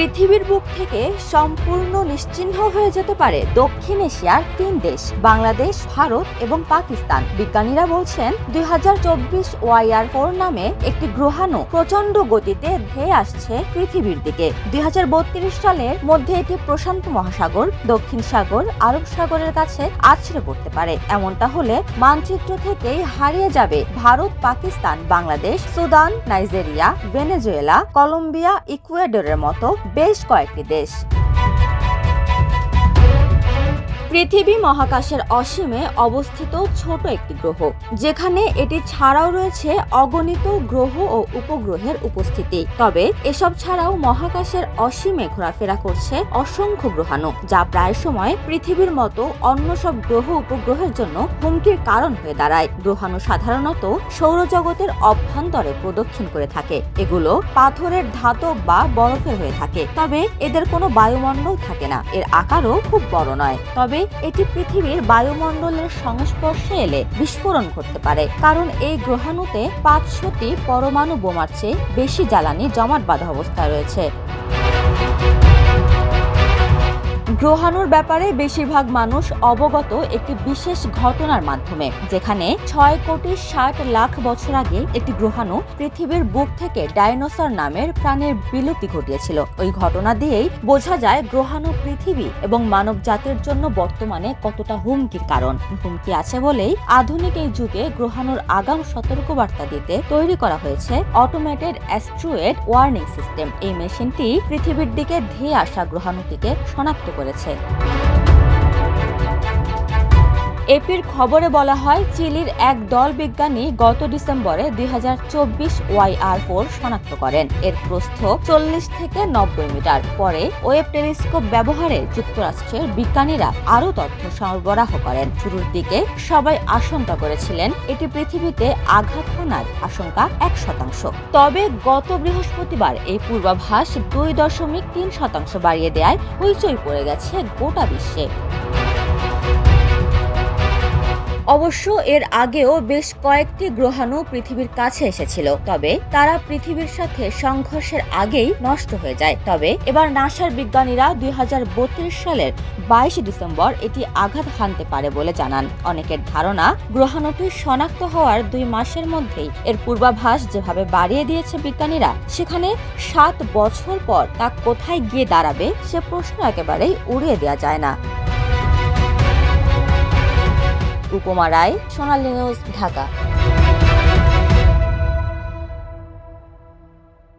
পৃথিবীর বুক থেকে সম্পূর্ণ নিশ্চিহ্ন হয়ে যেতে পারে দক্ষিণ এশিয়ার 3 দেশ বাংলাদেশ, ভারত এবং পাকিস্তান। বিজ্ঞানীরা বলছেন 2024 YR4 নামে একটি গ্রহাণু প্রচন্ড গতিতে ধেয়ে আসছে পৃথিবীর দিকে। 2032 সালের মধ্যে এটি প্রশান্ত মহাসাগর, দক্ষিণ সাগর, আরব সাগরের কাছে আছড়ে পড়তে পারে। এমনটা হলে মানচিত্র থেকেই হারিয়ে যাবে Bharat, Pakistan, Bangladesh, Sudan, Nigeria, Venezuela, Colombia, ইকুয়েডরের মতো বেশ কয়েকটি দেশ। পৃথিবী মহাকাশের অসীমে অবস্থিত ছোট একটি গ্রহ, যেখানে এটি ছাড়াও রয়েছে অগণিত গ্রহ ও উপগ্রহের উপস্থিতি। তবে এসব ছাড়াও মহাকাশের অসীমে ঘোরাফেরা করছে অসংখ্য গ্রহাণু, যা প্রায় সময় পৃথিবীর মতো অন্য সব গ্রহ উপগ্রহের জন্য হুমকির কারণ হয়ে দাঁড়ায়। গ্রহাণু সাধারণত সৌরজগতের অভ্যন্তরে প্রদক্ষিণ করে থাকে। এগুলো পাথরের, ধাতব বা বরফের হয়ে থাকে, তবে এদের কোনো বায়ুমণ্ডল থাকে না। এর আকারও খুব বড় নয়, তবে এটি পৃথিবীর বায়ুমণ্ডলের সংস্পর্শে এলে বিস্ফোরণ ঘটতে পারে, কারণ এই গ্রহাণুতে 500টি পরমাণু বোমার চেয়ে বেশি জ্বালানি জমাট বাঁধা অবস্থায় রয়েছে। গ্রহাণুর ব্যাপারে বেশিরভাগ মানুষ অবগত একটি বিশেষ ঘটনার মাধ্যমে, যেখানে 6,60,00,000 বছর আগে একটি গ্রহাণু পৃথিবীর বুক থেকে ডাইনোসর নামের প্রাণীর বিলুপ্তি ঘটিয়েছিল। ওই ঘটনা দিয়েই বোঝা যায় গ্রহাণু পৃথিবী এবং মানব জাতির জন্য বর্তমানে কতটা হুমকির কারণ। হুমকি আছে বলেই আধুনিক এই যুগে গ্রহাণুর আগাম সতর্কবার্তা দিতে তৈরি করা হয়েছে অটোমেটেড অ্যাস্ট্রয়েড ওয়ার্নিং সিস্টেম। এই মেশিনটি পৃথিবীর দিকে ধেয়ে আসা গ্রহাণুটিকে শনাক্ত করেছে। এপির খবরে বলা হয়, চিলির এক দল বিজ্ঞানী গত ডিসেম্বরে 2024 YR4 শনাক্ত করেন। এর প্রস্থ 40 থেকে 90 মিটার। পরে ওয়েব টেলিস্কোপ ব্যবহারে যুক্তরাষ্ট্রের বিজ্ঞানীরা আরও তথ্য সরবরাহ করেন। শুরুর দিকে সবাই আশঙ্কা করেছিলেন এটি পৃথিবীতে আঘাত হানার আশঙ্কা 1%। তবে গত বৃহস্পতিবার এই পূর্বাভাস 2.3% বাড়িয়ে দেয় হইচই পড়ে গেছে গোটা বিশ্বে। অবশ্য এর আগেও বেশ কয়েকটি গ্রহাণু পৃথিবীর কাছে এসেছিল, তবে তারা পৃথিবীর সাথে সংঘর্ষের আগেই নষ্ট হয়ে যায়। তবে এবার নাসার বিজ্ঞানীরা 2032 সালের 22 ডিসেম্বর এটি আঘাত হানতে পারে বলে জানান। অনেকের ধারণা, গ্রহাণুটি শনাক্ত হওয়ার 2 মাসের মধ্যেই এর পূর্বাভাস যেভাবে বাড়িয়ে দিয়েছে বিজ্ঞানীরা, সেখানে 7 বছর পর তা কোথায় গিয়ে দাঁড়াবে সে প্রশ্ন একেবারেই উড়িয়ে দেওয়া যায় না। উপমা রায়, সোনালী নিউজ, ঢাকা।